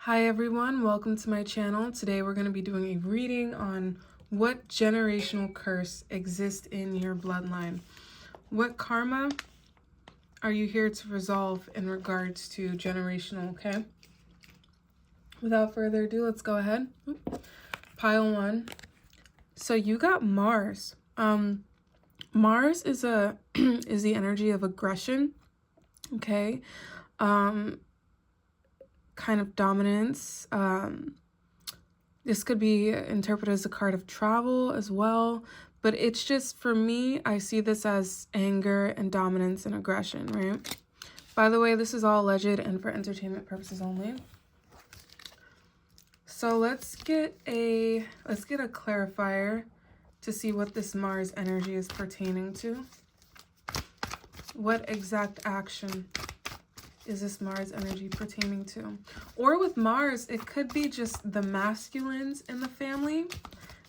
Hi everyone, welcome to my channel. Today we're going to be doing a reading on what generational curse exists in your bloodline. What karma are you here to resolve in regards to generational, okay? Without further ado, let's go ahead. Pile one. So you got Mars. Mars is is the energy of aggression, okay? Kind of dominance. This could be interpreted as a card of travel as well, but it's just, for me, I see this as anger and dominance and aggression, right? By the way, this is all alleged and for entertainment purposes only. So let's get a clarifier to see what this Mars energy is pertaining to. What exact action is this Mars energy pertaining to? Or with Mars, it could be just the masculines in the family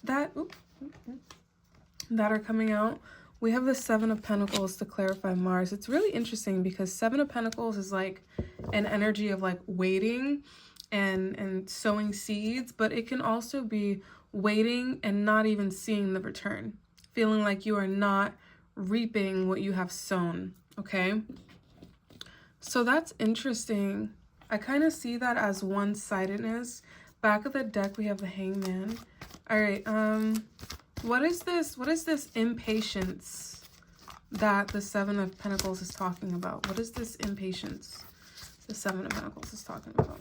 that are coming out. We have the Seven of Pentacles to clarify Mars. It's really interesting because Seven of Pentacles is like an energy of like waiting and sowing seeds, but it can also be waiting and not even seeing the return, feeling like you are not reaping what you have sown, okay? So that's interesting. I kind of see that as one-sidedness. Back of the deck, we have the Hangman. All right, what is this impatience that the Seven of Pentacles is talking about? What is this impatience the Seven of Pentacles is talking about?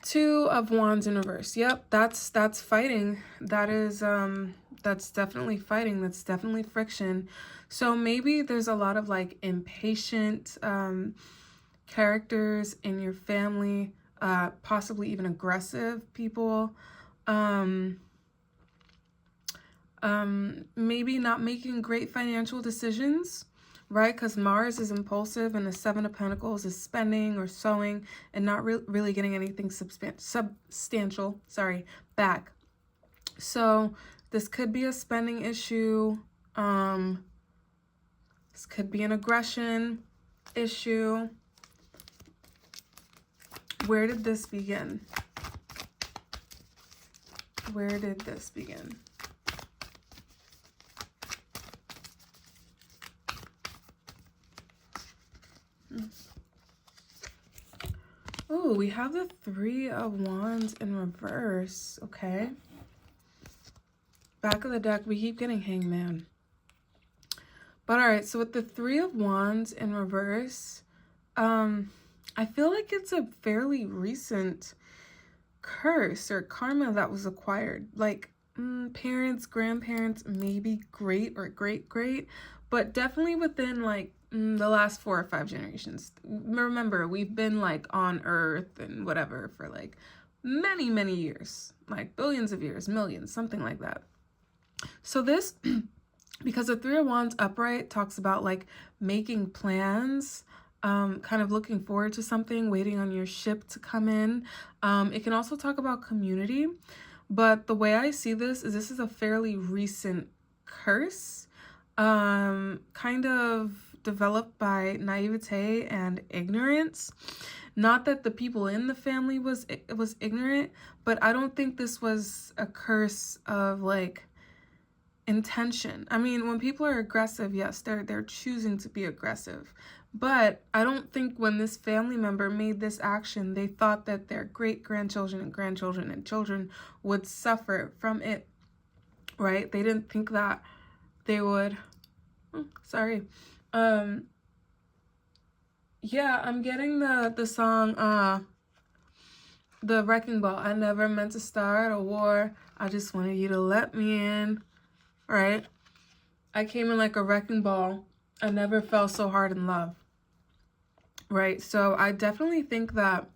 Two of Wands in reverse. Yep, that's fighting. That is that's definitely fighting. That's definitely friction. So maybe there's a lot of like impatient characters in your family, possibly even aggressive people. Maybe not making great financial decisions, right? Because Mars is impulsive and the Seven of Pentacles is spending or sowing and not really getting anything substantial, back. So this could be a spending issue. This could be an aggression issue. Where did this begin? Where did this begin? Oh, we have the Three of Wands in reverse. Okay. Back of the deck, we keep getting Hangman. But all right, so with the Three of Wands in reverse, I feel like it's a fairly recent curse or karma that was acquired. Like parents, grandparents, maybe great or great, but definitely within like the last 4 or 5 generations. Remember, we've been like on Earth and whatever for like many years, like billions of years, millions, something like that. So this, because the Three of Wands upright talks about like making plans, kind of looking forward to something, waiting on your ship to come in. It can also talk about community, but the way I see this is a fairly recent curse, kind of developed by naivete and ignorance. Not that the people in the family was ignorant, but I don't think this was a curse of like intention. I mean, when people are aggressive, yes, they're choosing to be aggressive. But I don't think when this family member made this action, they thought that their great-grandchildren and grandchildren and children would suffer from it, right? They didn't think that they would. Yeah, I'm getting the song, the Wrecking Ball. I never meant to start a war. I just wanted you to let me in, right? I came in like a wrecking ball. I never fell so hard in love, right? So I definitely think that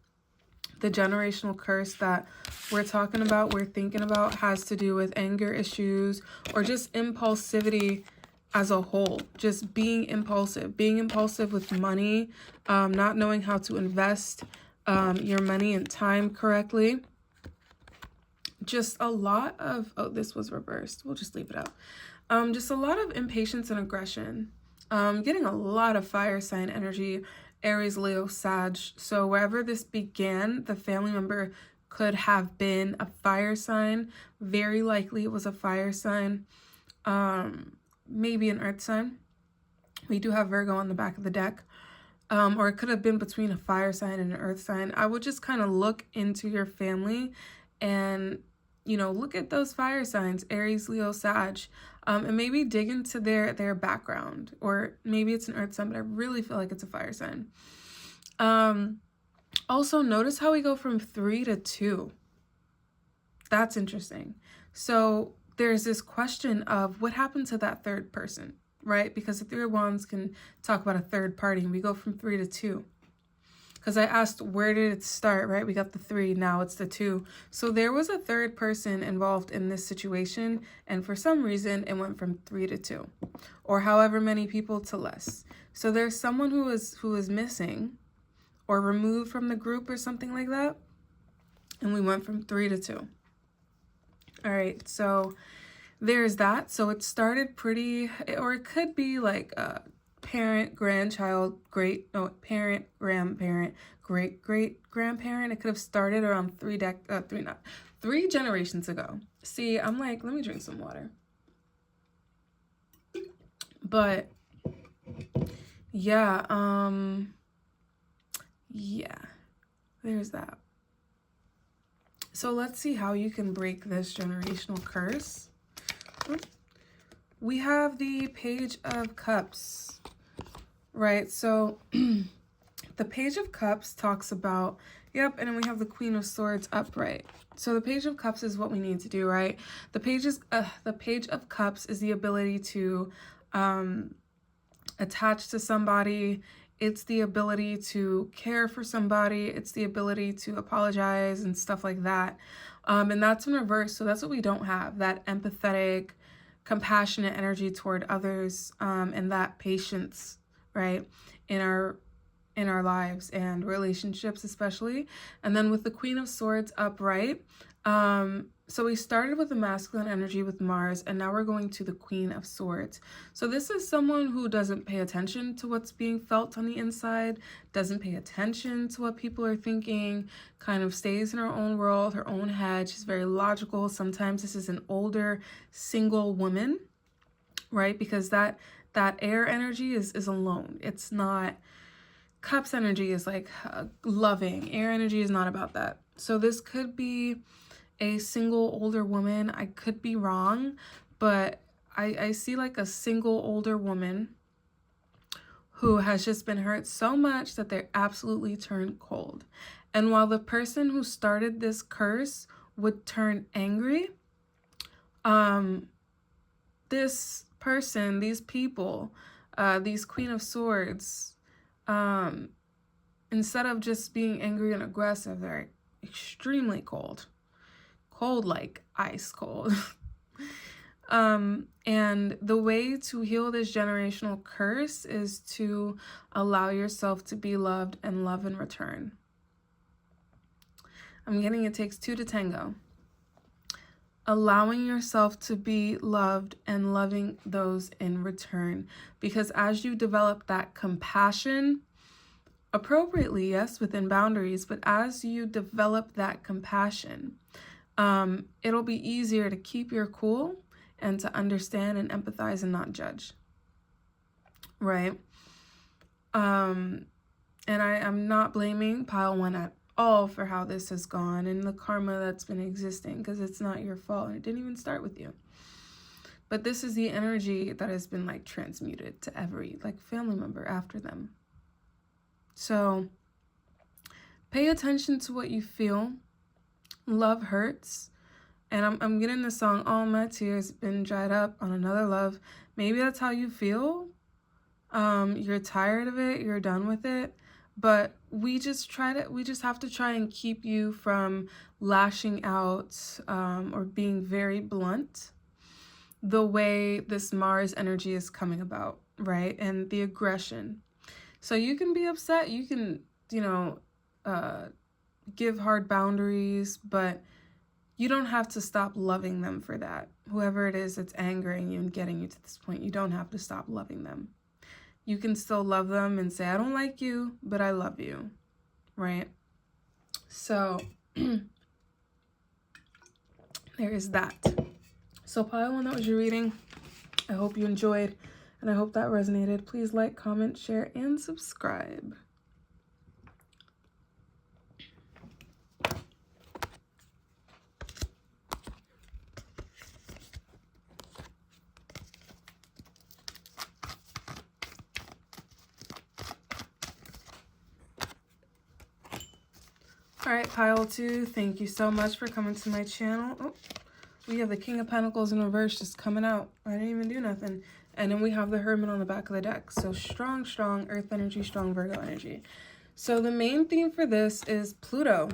the generational curse that we're talking about, we're thinking about, has to do with anger issues or just impulsivity as a whole. Just being impulsive with money, not knowing how to invest your money and time correctly. Just a lot of, oh, this was reversed. We'll just leave it out. Just a lot of impatience and aggression. Getting a lot of fire sign energy, Aries, Leo, Sag. So wherever this began, the family member could have been a fire sign. Very likely it was a fire sign. Maybe an earth sign. We do have Virgo on the back of the deck. Or it could have been between a fire sign and an earth sign. I would just kind of look into your family and, you know, look at those fire signs, Aries, Leo, Sag, and maybe dig into their background. Or maybe it's an earth sign, but I really feel like it's a fire sign. Also, notice how we go from 3 to 2. That's interesting. So there's this question of what happened to that third person, right? Because the 3 of Wands can talk about a third party, and we go from 3 to 2. Because I asked, where did it start, right? We got the 3, now it's the 2. So there was a third person involved in this situation, and for some reason, it went from 3 to 2. Or however many people to less. So there's someone who is missing or removed from the group or something like that. And we went from 3 to 2. All right, so there's that. So it started pretty, or it could be like parent, grandchild, parent, grandparent, great-great-grandparent. It could have started around 3 generations ago. See, I'm like, let me drink some water. But yeah, yeah, there's that. So let's see how you can break this generational curse. We have the Page of Cups, right? So the Page of Cups talks about, and then we have the Queen of Swords upright. So the Page of Cups is what we need to do, right? The Page of Cups is the ability to attach to somebody. It's the ability to care for somebody. It's the ability to apologize and stuff like that. And that's in reverse. So that's what we don't have, that empathetic, compassionate energy toward others, and that patience, right, in our lives and relationships especially. And then with the Queen of Swords upright, so we started with the masculine energy with Mars, and now we're going to the Queen of Swords. So this is someone who doesn't pay attention to what's being felt on the inside, doesn't pay attention to what people are thinking, kind of stays in her own world, her own head. She's very logical. Sometimes this is an older single woman, right? Because that air energy is alone. It's not, Cups energy is like loving. Air energy is not about that. So this could be a single older woman. I could be wrong, but I see like a single older woman who has just been hurt so much that they're absolutely turned cold. And while the person who started this curse would turn angry, this person, these people, these Queen of Swords, instead of just being angry and aggressive, they're extremely cold. Cold like ice cold. And the way to heal this generational curse is to allow yourself to be loved and love in return. I'm getting it takes 2 to tango. Allowing yourself to be loved and loving those in return. Because as you develop that compassion, appropriately, yes, within boundaries, but as you develop that compassion, it'll be easier to keep your cool and to understand and empathize and not judge, right? And I'm not blaming pile 1 at all for how this has gone and the karma that's been existing, because it's not your fault and it didn't even start with you. But this is the energy that has been like transmuted to every like family member after them. So pay attention to what you feel. Love hurts. And I'm getting the song, All My Tears Been Dried Up on Another Love. Maybe that's how you feel. You're tired of it. You're done with it. But we just have to try and keep you from lashing out or being very blunt the way this Mars energy is coming about, right? And the aggression. So you can be upset. You can, give hard boundaries, but you don't have to stop loving them for that. Whoever it is that's angering you and getting you to this point, you don't have to stop loving them. you can still love them and say, I don't like you, but I love you, right? So there is that. So pile one, that was your reading. I hope you enjoyed, and I hope that resonated. Please like, comment, share, and subscribe. All right, pile two, thank you so much for coming to my channel. Oh, we have the King of Pentacles in reverse just coming out. I didn't even do nothing. And then we have the Hermit on the back of the deck. So strong, strong Earth energy, strong Virgo energy. So the main theme for this is Pluto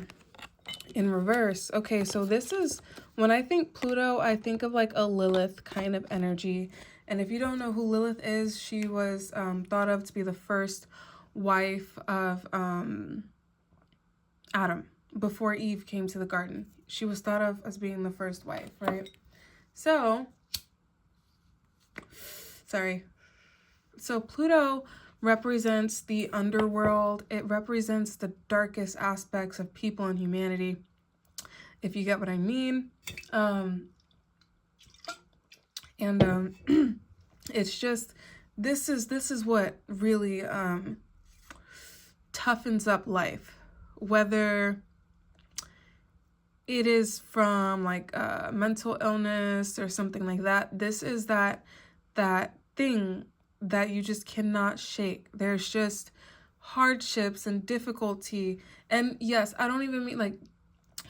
in reverse. Okay, so this is, when I think Pluto, I think of like a Lilith kind of energy. And if you don't know who Lilith is, she was thought of to be the first wife of Adam before Eve came to the garden. She was thought of as being the first wife, right? So, sorry. So Pluto represents the underworld. It represents the darkest aspects of people and humanity, if you get what I mean. It's just, this is what really toughens up life. Whether it is from like mental illness or something like that, this is that thing that you just cannot shake. There's just hardships and difficulty. And yes, I don't even mean like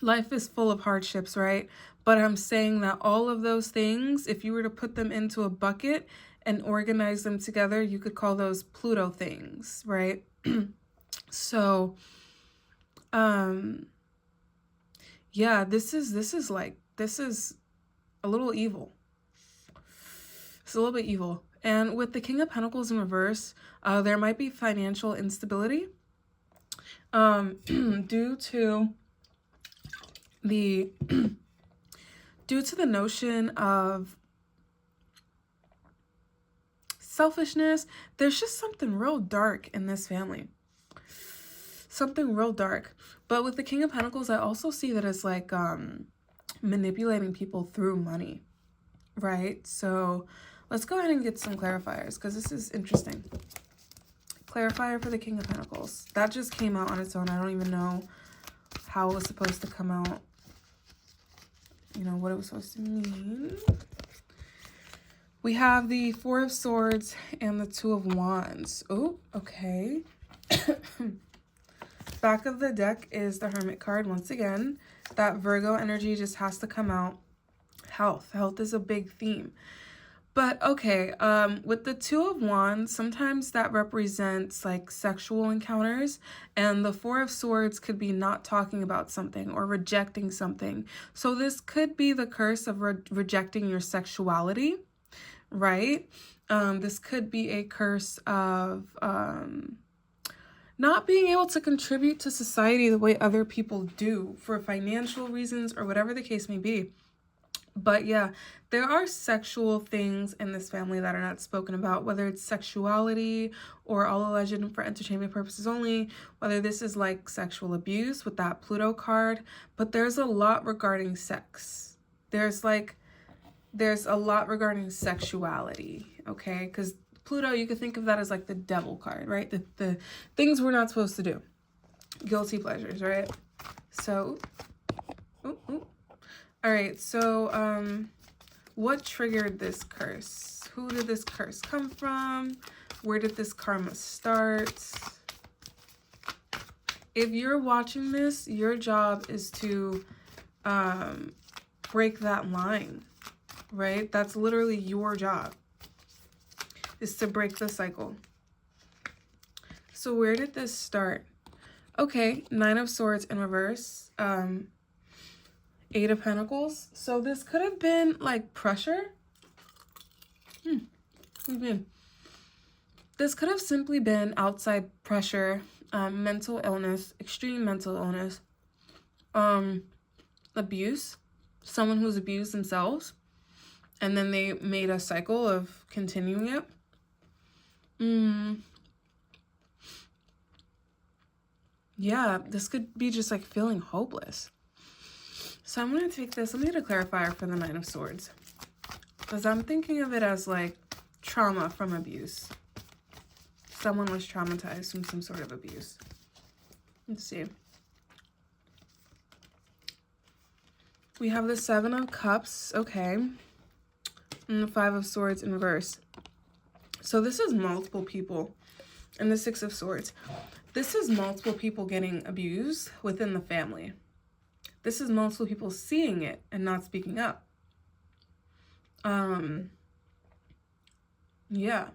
life is full of hardships, right? But I'm saying that all of those things, if you were to put them into a bucket and organize them together, you could call those Pluto things, right? So yeah, this is a little evil. It's a little bit evil. And with the King of Pentacles in reverse, there might be financial instability due to the notion of selfishness. There's just something real dark in this family. Something real dark. But with the King of Pentacles, I also see that as like manipulating people through money, right? So let's go ahead and get some clarifiers, because this is interesting. Clarifier for the King of Pentacles. That just came out on its own. I don't even know how it was supposed to come out. You know, what it was supposed to mean. We have the Four of Swords and the Two of Wands. Oh, okay. Back of the deck is the Hermit card once again. That Virgo energy just has to come out. Health. Health is a big theme. But okay, with the Two of Wands, sometimes that represents like sexual encounters, and the Four of Swords could be not talking about something or rejecting something. So this could be the curse of rejecting your sexuality, right? This could be a curse of not being able to contribute to society the way other people do for financial reasons or whatever the case may be. But yeah, there are sexual things in this family that are not spoken about, whether it's sexuality or all alleged for entertainment purposes only, whether this is like sexual abuse with that Pluto card. But there's a lot regarding sex. There's a lot regarding sexuality, okay? Because Pluto, you could think of that as like the devil card, right? The things we're not supposed to do. Guilty pleasures, right? So, all right, so what triggered this curse? Who did this curse come from? Where did this karma start? If you're watching this, your job is to break that line, right? That's literally your job, is to break the cycle. So where did this start? Okay, Nine of Swords in reverse. Eight of Pentacles. So this could have been like pressure. This could have simply been outside pressure, mental illness, extreme mental illness, abuse, someone who's abused themselves, and then they made a cycle of continuing it. Yeah, this could be just like feeling hopeless. So I'm going to take this. Let me get a clarifier for the Nine of Swords. Because I'm thinking of it as like trauma from abuse. Someone was traumatized from some sort of abuse. Let's see. We have the Seven of Cups. Okay. And the Five of Swords in reverse. So this is multiple people. And the Six of Swords. This is multiple people getting abused within the family. This is multiple people seeing it and not speaking up. Yeah.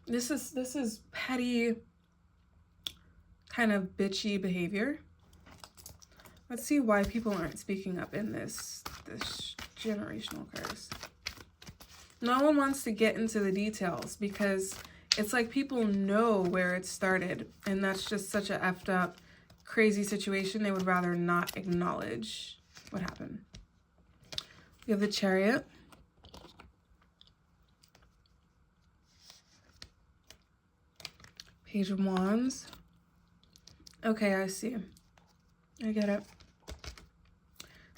This is petty, kind of bitchy behavior. Let's see why people aren't speaking up in this generational curse. No one wants to get into the details because it's like people know where it started, and that's just such a effed up, crazy situation. They would rather not acknowledge what happened. We have the Chariot. Page of Wands. Okay, I see. I get it.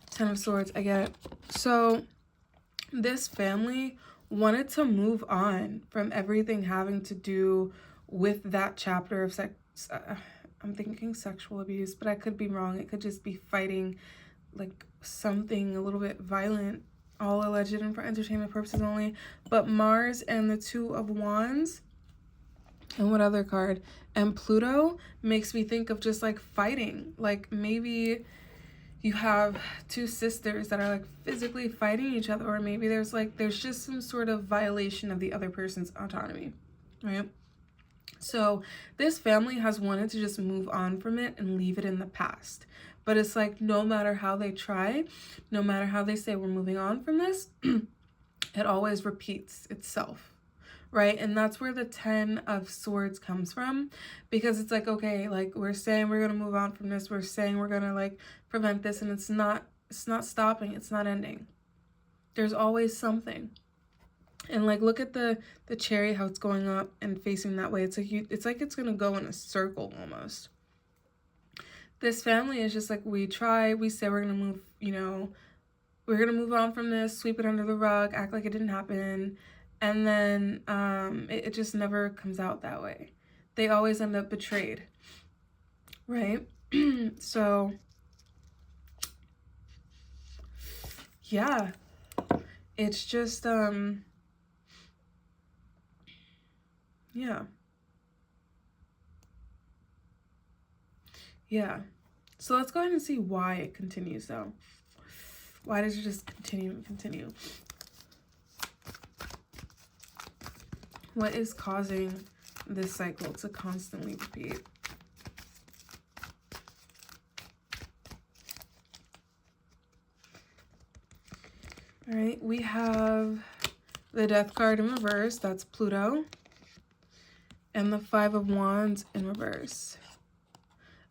Ten of Swords, I get it. So this family wanted to move on from everything having to do with that chapter of sex. I'm thinking sexual abuse, but I could be wrong. It could just be fighting, like something a little bit violent, all alleged and for entertainment purposes only. But Mars and the Two of Wands, and what other card? And Pluto makes me think of just like fighting. Like maybe you have two sisters that are like physically fighting each other, or maybe there's just some sort of violation of the other person's autonomy, right? So this family has wanted to just move on from it and leave it in the past. But it's like no matter how they try, no matter how they say we're moving on from this, it always repeats itself, right? And that's where the Ten of Swords comes from, because it's like, okay, like we're saying we're going to move on from this. We're saying we're going to like prevent this, and it's not stopping. It's not ending. There's always something. And like look at the Chariot, how it's going up and facing that way. It's like it's going to go in a circle almost. This family is just like, we try, we say we're going to move, you know, we're going to move on from this, sweep it under the rug, act like it didn't happen. And then it just never comes out that way. They always end up betrayed, right? So, yeah, it's just, yeah. Yeah. So let's go ahead and see why it continues, though. Why does it just continue and continue? What is causing this cycle to constantly repeat? All right, we have the Death card in reverse. That's Pluto. And the Five of Wands in reverse.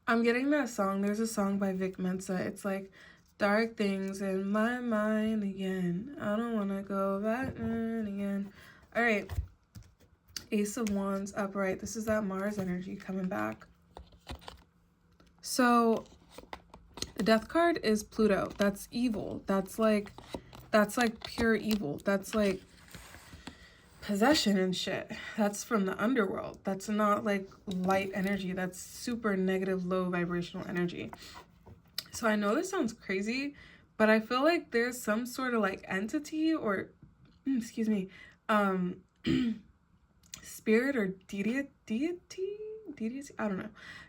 I'm getting that song. There's a song by Vic Mensa. It's like, dark things in my mind again. I don't want to go back again. All right. Ace of Wands upright. This is that Mars energy coming back. So the Death card is Pluto. That's evil. That's like pure evil. That's like possession and shit. That's from the underworld. That's not like light energy. That's super negative, low vibrational energy. So I know this sounds crazy, but I feel like there's some sort of like entity or excuse me, spirit or deity, I don't know,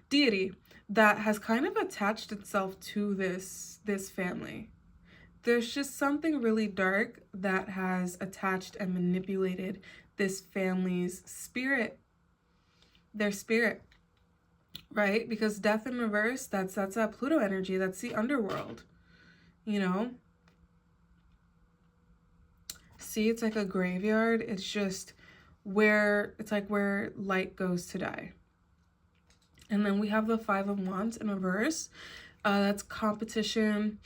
deity that has kind of attached itself to this family. There's just something really dark that has attached and manipulated this family's spirit, their spirit, right? Because death in reverse, that's that Pluto energy. That's the underworld, you know? See, it's like a graveyard. It's just where, it's like where light goes to die. And then we have the Five of Wands in reverse. That's competition,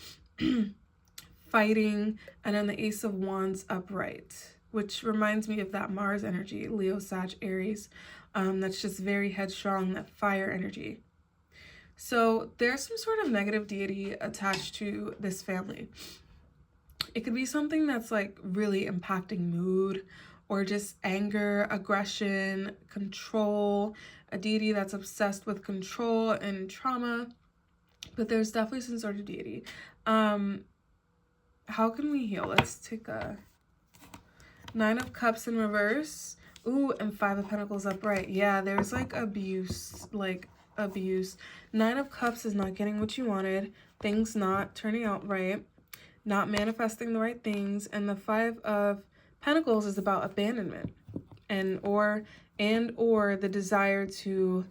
fighting, and then the Ace of Wands upright, which reminds me of that Mars energy, Leo, Sag, Aries. That's just very headstrong, that fire energy. So there's some sort of negative deity attached to this family. It could be something that's like really impacting mood, or just anger, aggression, control, a deity that's obsessed with control and trauma. But there's definitely some sort of deity. How can we heal? Let's take a Nine of Cups in reverse. Ooh, and Five of Pentacles upright. Yeah, there's like abuse, Nine of Cups is not getting what you wanted. Things not turning out right. Not manifesting the right things. And the Five of Pentacles is about abandonment and or the desire to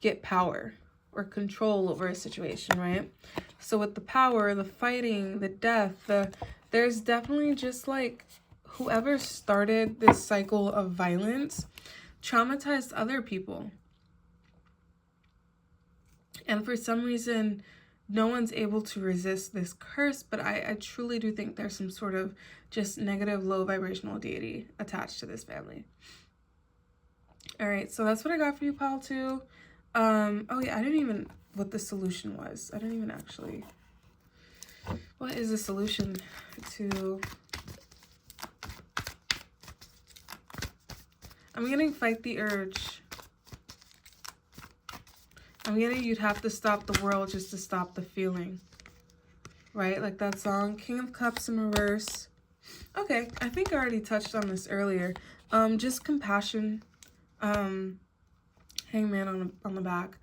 get power or control over a situation, right? So with the power, the fighting, the death, there's definitely just like whoever started this cycle of violence traumatized other people. And for some reason, no one's able to resist this curse, but I truly do think there's some sort of just negative, low vibrational deity attached to this family. All right, so that's what I got for you, pile 2. Oh yeah, I didn't even, what the solution was. I didn't even actually, what is the solution to, I'm getting fight the urge. I'm getting you'd have to stop the world just to stop the feeling. Right? Like that song, King of Cups in reverse. Okay, I think I already touched on this earlier. Just compassion. Hangman on the back.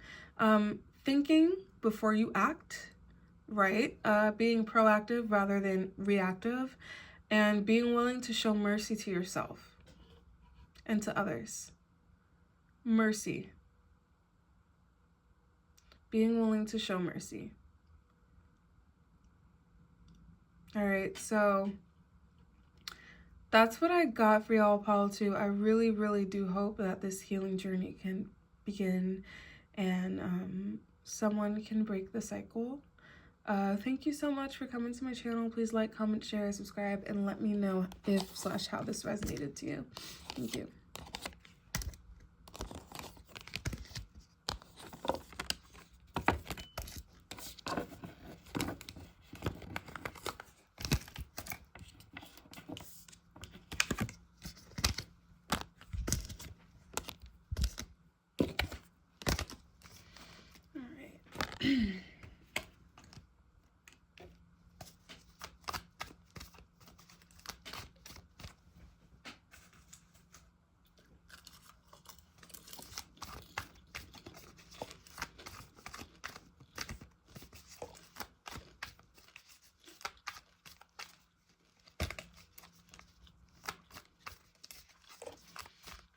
Thinking before you act, right? Being proactive rather than reactive, and being willing to show mercy to yourself and to others. Mercy. Being willing to show mercy. All right, so that's what I got for y'all, pile 2. I really, really do hope that this healing journey can begin and someone can break the cycle. Thank you so much for coming to my channel. Please like, comment, share, subscribe, and let me know if/how this resonated to you. Thank you. All right.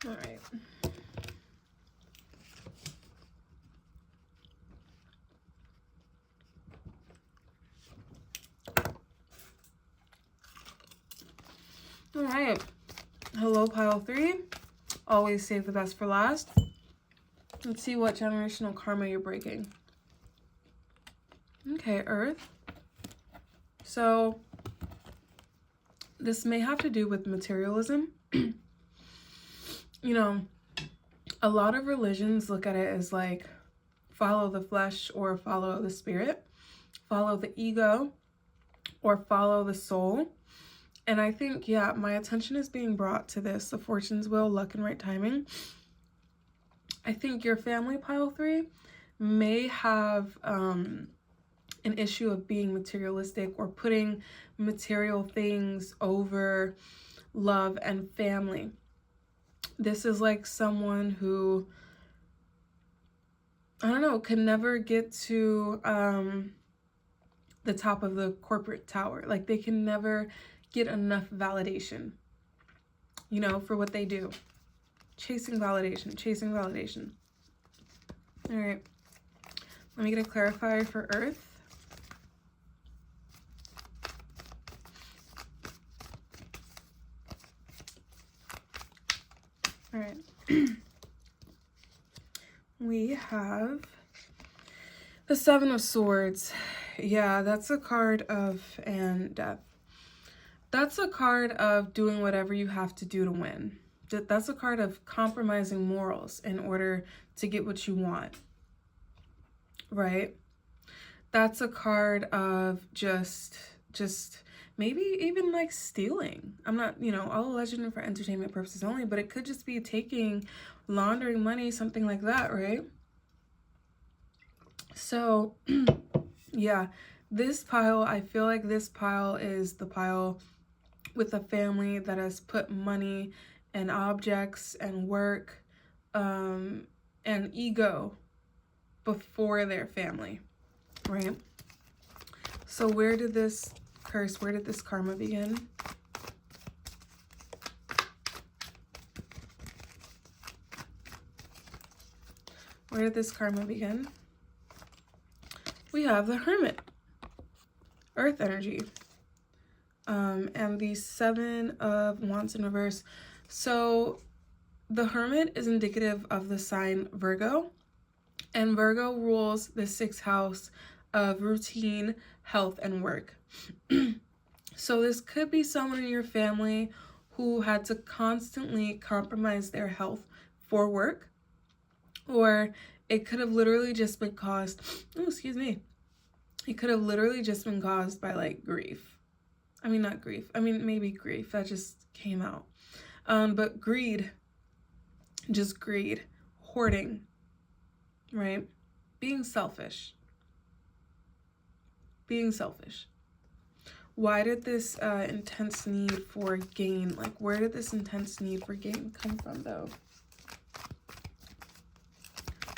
All right. All right. Hello, pile 3. Always save the best for last. Let's see what generational karma you're breaking. Okay, Earth. So this may have to do with materialism. You know, a lot of religions look at it as like follow the flesh or follow the spirit, follow the ego or follow the soul. And I think, yeah, my attention is being brought to this, the fortune's wheel, luck and right timing. I think your family, pile 3, may have an issue of being materialistic or putting material things over love and family. This is like someone who, I don't know, can never get to the top of the corporate tower. Like they can never get enough validation, you know, for what they do. Chasing validation, chasing validation. All right, let me get a clarifier for Earth. All right. We have the Seven of Swords. Yeah, that's a card of, and death. That's a card of doing whatever you have to do to win. That's a card of compromising morals in order to get what you want. right? That's a card of just maybe even like stealing. I'm not, all alleged for entertainment purposes only, but it could just be taking, laundering money, something like that, right? So, yeah, this pile, I feel like this pile is the pile with a family that has put money and objects and work and ego before their family, right? So where did this karma begin? Where did this karma begin? We have the Hermit, Earth energy, and the Seven of Wands in reverse. So the Hermit is indicative of the sign Virgo, and Virgo rules the 6th house of routine, health, and work. So this could be someone in your family who had to constantly compromise their health for work, or it could have literally just been caused, it could have literally just been caused by like grief. I mean, not grief. I mean, maybe grief. That just came out. But greed. Just greed. Hoarding. Right? Being selfish. Being selfish. Why did this intense need for gain, like where did this intense need for gain come from though?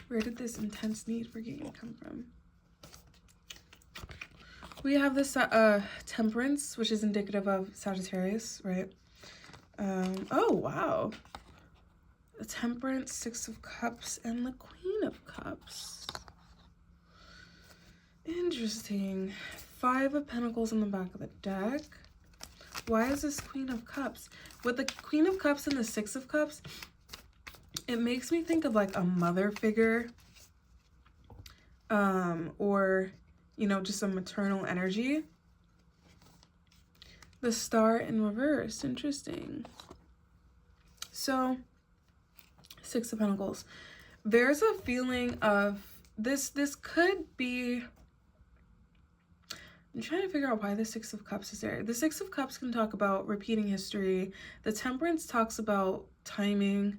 Where did this intense need for gain come from? We have this Temperance, which is indicative of Sagittarius, right? Oh, wow. The Temperance, 6 of Cups, and the Queen of Cups. Interesting. 5 of Pentacles in the back of the deck. Why is this Queen of Cups? With the Queen of Cups and the 6 of Cups, it makes me think of like a mother figure. Or, just a maternal energy. The Star in reverse. Interesting. So, 6 of Pentacles. There's a feeling of this could be, I'm trying to figure out why the 6 of Cups is there. The 6 of Cups can talk about repeating history. The Temperance talks about timing,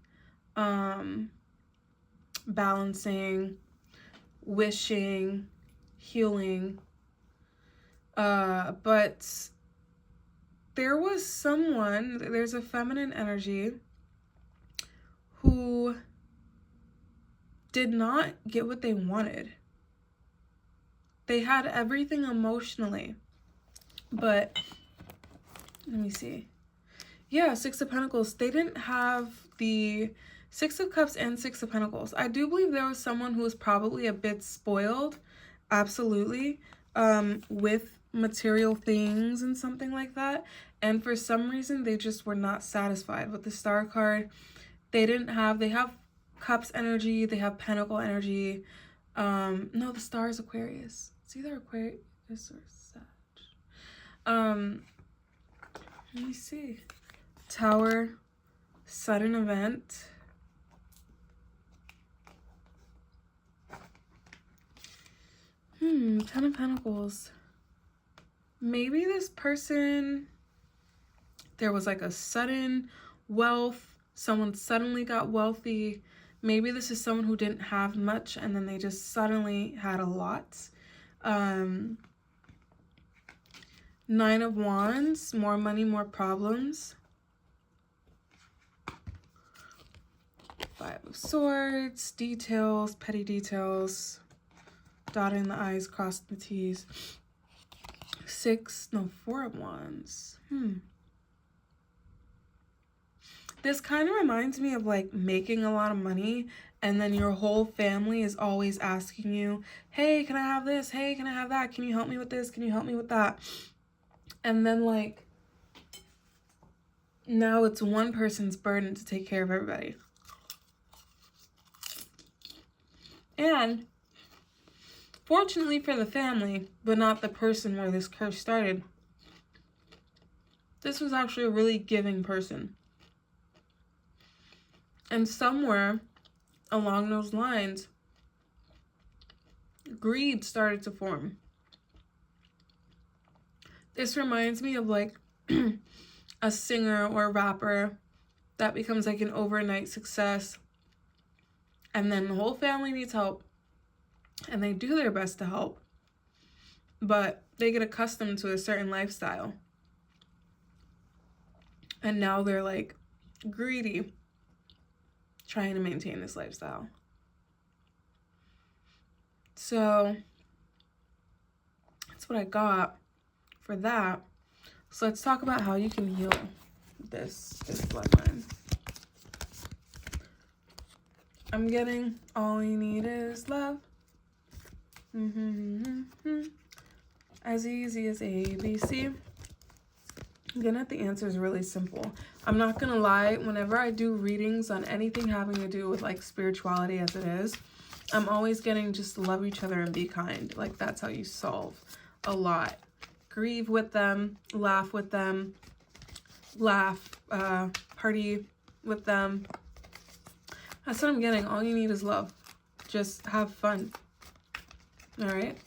balancing, wishing, healing. But there was someone, there's a feminine energy who did not get what they wanted. They had everything emotionally, but let me see. Yeah, 6 of Pentacles. They didn't have the 6 of Cups and 6 of Pentacles. I do believe there was someone who was probably a bit spoiled, absolutely, with material things and something like that. And for some reason, they just were not satisfied with the Star card. They have Cups energy, they have Pentacle energy. No, the Star is Aquarius. It's either Aquarius or Sag. Let me see. Tower, sudden event. Ten of Pentacles. Maybe this person, there was like a sudden wealth. Someone suddenly got wealthy. Maybe this is someone who didn't have much and then they just suddenly had a lot. 9 of Wands, more money, more problems. 5 of Swords, details, petty details. Dotting the I's, crossing the T's. 4 of Wands. This kind of reminds me of like making a lot of money and then your whole family is always asking you, hey, can I have this? Hey, can I have that? Can you help me with this? Can you help me with that? And then like, now it's one person's burden to take care of everybody. And fortunately for the family, but not the person where this curse started, this was actually a really giving person. And somewhere along those lines, greed started to form. This reminds me of like a singer or a rapper that becomes like an overnight success, and then the whole family needs help, and they do their best to help, but they get accustomed to a certain lifestyle, and now they're like greedy trying to maintain this lifestyle. So that's what I got for that. So let's talk about how you can heal this bloodline. I'm getting all you need is love. As easy as ABC. Again, the answer is really simple. I'm not gonna lie, whenever I do readings on anything having to do with like spirituality as it is, I'm always getting just love each other and be kind. Like that's how you solve a lot. Grieve with them, laugh with them, party with them. That's what I'm getting. All you need is love. Just have fun. All right.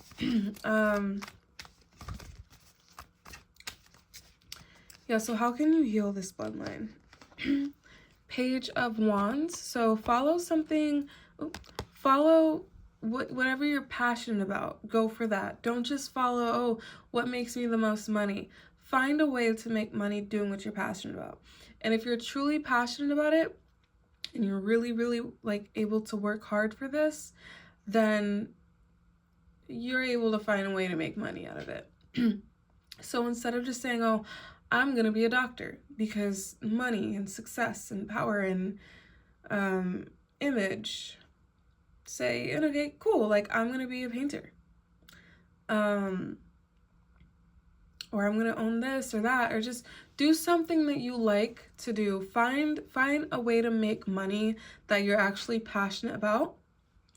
Yeah, so how can you heal this bloodline? Page of Wands. So follow something, follow whatever you're passionate about. Go for that. Don't just follow, oh, what makes me the most money. Find a way to make money doing what you're passionate about. And if you're truly passionate about it, and you're really, really like able to work hard for this, then you're able to find a way to make money out of it. So instead of just saying, oh, I'm going to be a doctor because money and success and power and image, say, okay, cool, like I'm going to be a painter. Or I'm going to own this or that, or just do something that you like to do. Find a way to make money that you're actually passionate about,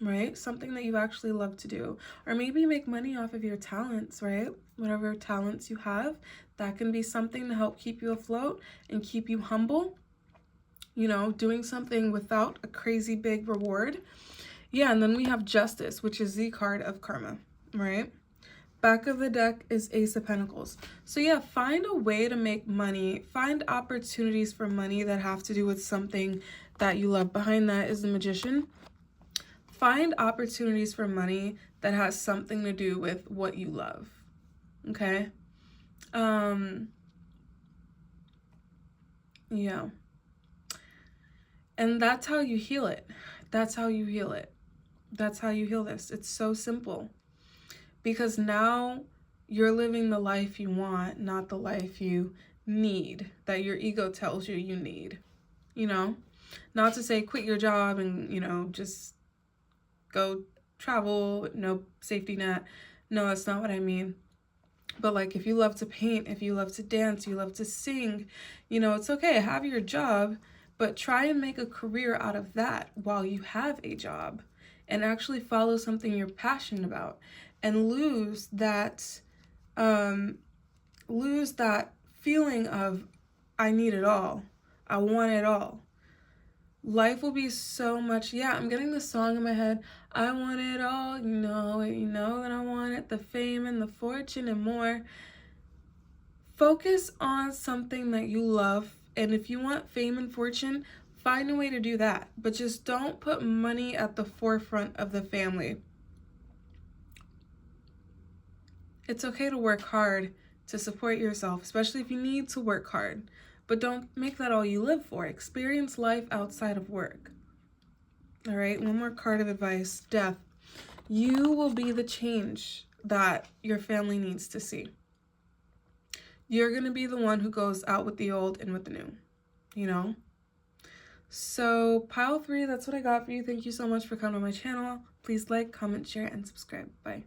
right? Something that you actually love to do. Or maybe make money off of your talents, right? Whatever talents you have, that can be something to help keep you afloat and keep you humble. You know, doing something without a crazy big reward. Yeah, and then we have Justice, which is the card of karma, right? Back of the deck is Ace of Pentacles. So yeah, find a way to make money. Find opportunities for money that have to do with something that you love. Behind that is the Magician. Find opportunities for money that has something to do with what you love. Okay? Yeah. And that's how you heal it. That's how you heal it. That's how you heal this. It's so simple. Because now you're living the life you want, not the life you need, that your ego tells you you need. You know? Not to say quit your job and, you know, just go travel, no safety net. No, that's not what I mean. But like if you love to paint, if you love to dance, you love to sing, you know, it's okay, have your job, but try and make a career out of that while you have a job and actually follow something you're passionate about and lose that feeling of I need it all. I want it all. Life will be so much, yeah, I'm getting the song in my head. I want it all, you know that I want it, the fame and the fortune and more. Focus on something that you love, and if you want fame and fortune, find a way to do that. But just don't put money at the forefront of the family. It's okay to work hard to support yourself, especially if you need to work hard. But don't make that all you live for. Experience life outside of work. All right, one more card of advice, Death. You will be the change that your family needs to see. You're going to be the one who goes out with the old and with the new, you know? So pile 3, that's what I got for you. Thank you so much for coming to my channel. Please like, comment, share, and subscribe. Bye.